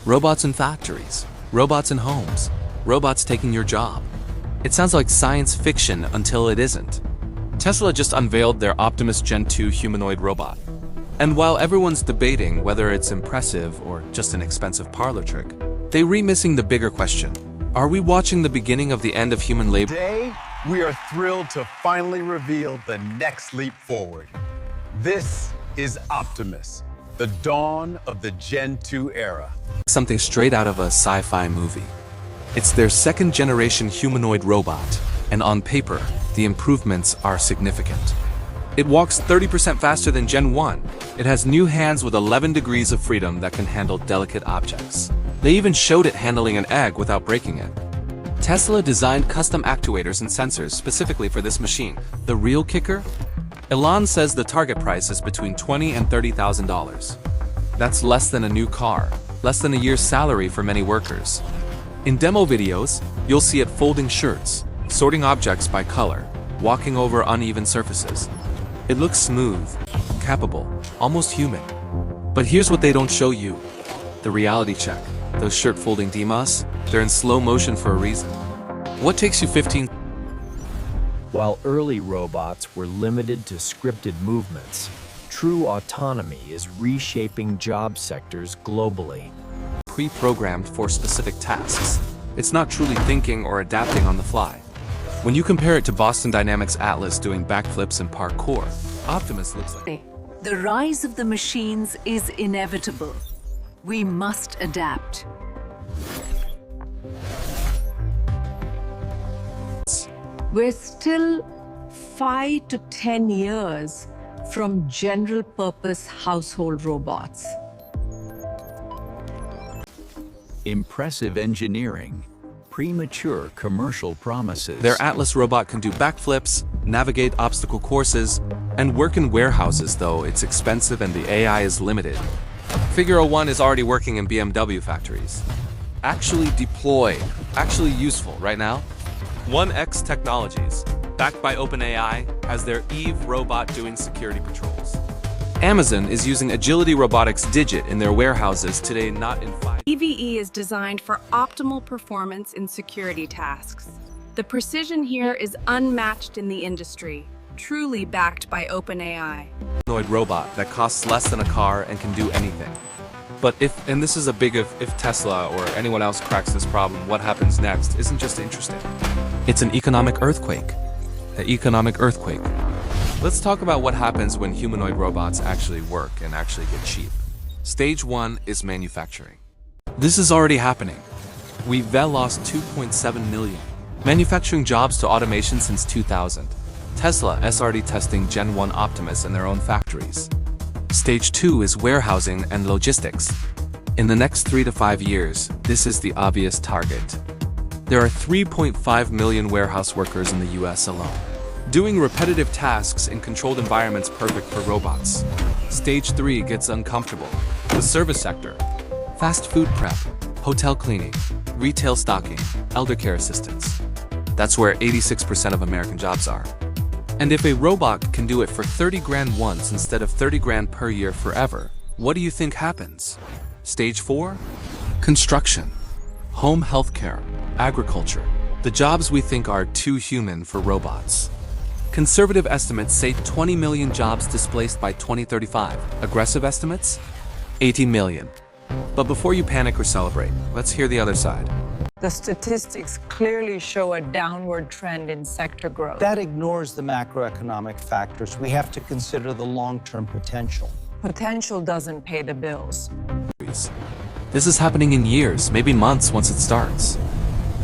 Robots in factories, robots in homes, robots taking your job. It sounds like science fiction until it isn't. Tesla just unveiled their Optimus Gen 2 humanoid robot. And while everyone's debating whether it's impressive or just an expensive parlor trick, they're missing the bigger question. Are we watching the beginning of the end of human labor? Today, we are thrilled to finally reveal the next leap forward. This is Optimus, the dawn of the Gen 2 era. Something straight out of a sci-fi movie. It's their second-generation humanoid robot, and on paper, the improvements are significant. It walks 30% faster than Gen 1. It has new hands with 11 degrees of freedom that can handle delicate objects. They even showed it handling an egg without breaking it. Tesla designed custom actuators and sensors specifically for this machine. The real kicker? Elon says the target price is between $20,000 and $30,000. That's less than a new car, less than a year's salary for many workers. In demo videos, you'll see it folding shirts, sorting objects by color, walking over uneven surfaces. It looks smooth, capable, almost human. But here's what they don't show you. The reality check. Those shirt folding DMAs, they're in slow motion for a reason. What takes you 15? While early robots were limited to scripted movements, true autonomy is reshaping job sectors globally. Pre-programmed for specific tasks. It's not truly thinking or adapting on the fly. When you compare it to Boston Dynamics Atlas doing backflips and parkour, Optimus looks like... The rise of the machines is inevitable. We must adapt. We're still 5 to 10 years from general-purpose household robots. Impressive engineering, premature commercial promises. Their Atlas robot can do backflips, navigate obstacle courses, and work in warehouses, though it's expensive and the AI is limited. Figure 01 is already working in BMW factories. Actually deployed, actually useful right now. 1X Technologies, backed by OpenAI, has their Eve robot doing security patrols. Amazon is using Agility Robotics Digit in their warehouses today, not in 5. EVE is designed for optimal performance in security tasks. The precision here is unmatched in the industry, truly backed by OpenAI. Humanoid robot that costs less than a car and can do anything. But if, and this is a big if Tesla or anyone else cracks this problem, what happens next isn't just interesting. It's an economic earthquake. An economic earthquake. Let's talk about what happens when humanoid robots actually work and actually get cheap. Stage 1 is manufacturing. This is already happening. We've lost 2.7 million manufacturing jobs to automation since 2000. Tesla is already testing Gen 1 Optimus in their own factories. Stage 2 is warehousing and logistics. In the next 3 to 5 years, this is the obvious target. There are 3.5 million warehouse workers in the US alone, doing repetitive tasks in controlled environments perfect for robots. Stage 3 gets uncomfortable. The service sector. Fast food prep, hotel cleaning, retail stocking, elder care assistance. That's where 86% of American jobs are. And if a robot can do it for 30 grand once instead of 30 grand per year forever, what do you think happens? Stage 4? Construction, home healthcare, agriculture. The jobs we think are too human for robots. Conservative estimates say 20 million jobs displaced by 2035. Aggressive estimates? 80 million. But before you panic or celebrate, let's hear the other side. The statistics clearly show a downward trend in sector growth. That ignores the macroeconomic factors. We have to consider the long-term potential. Potential doesn't pay the bills. This is happening in years, maybe months once it starts.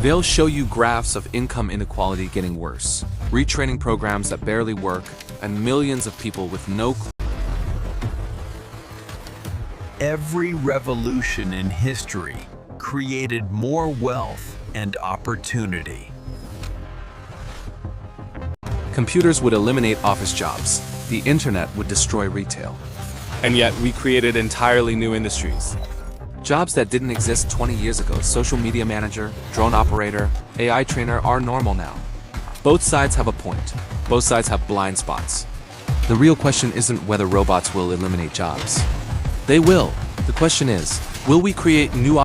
They'll show you graphs of income inequality getting worse, retraining programs that barely work, and millions of people with no clue. Every revolution in history created more wealth and opportunity. Computers would eliminate office jobs. The internet would destroy retail. And yet we created entirely new industries. Jobs that didn't exist 20 years ago, social media manager, drone operator, AI trainer, are normal now. Both sides have a point. Both sides have blind spots. The real question isn't whether robots will eliminate jobs. They will. The question is, will we create new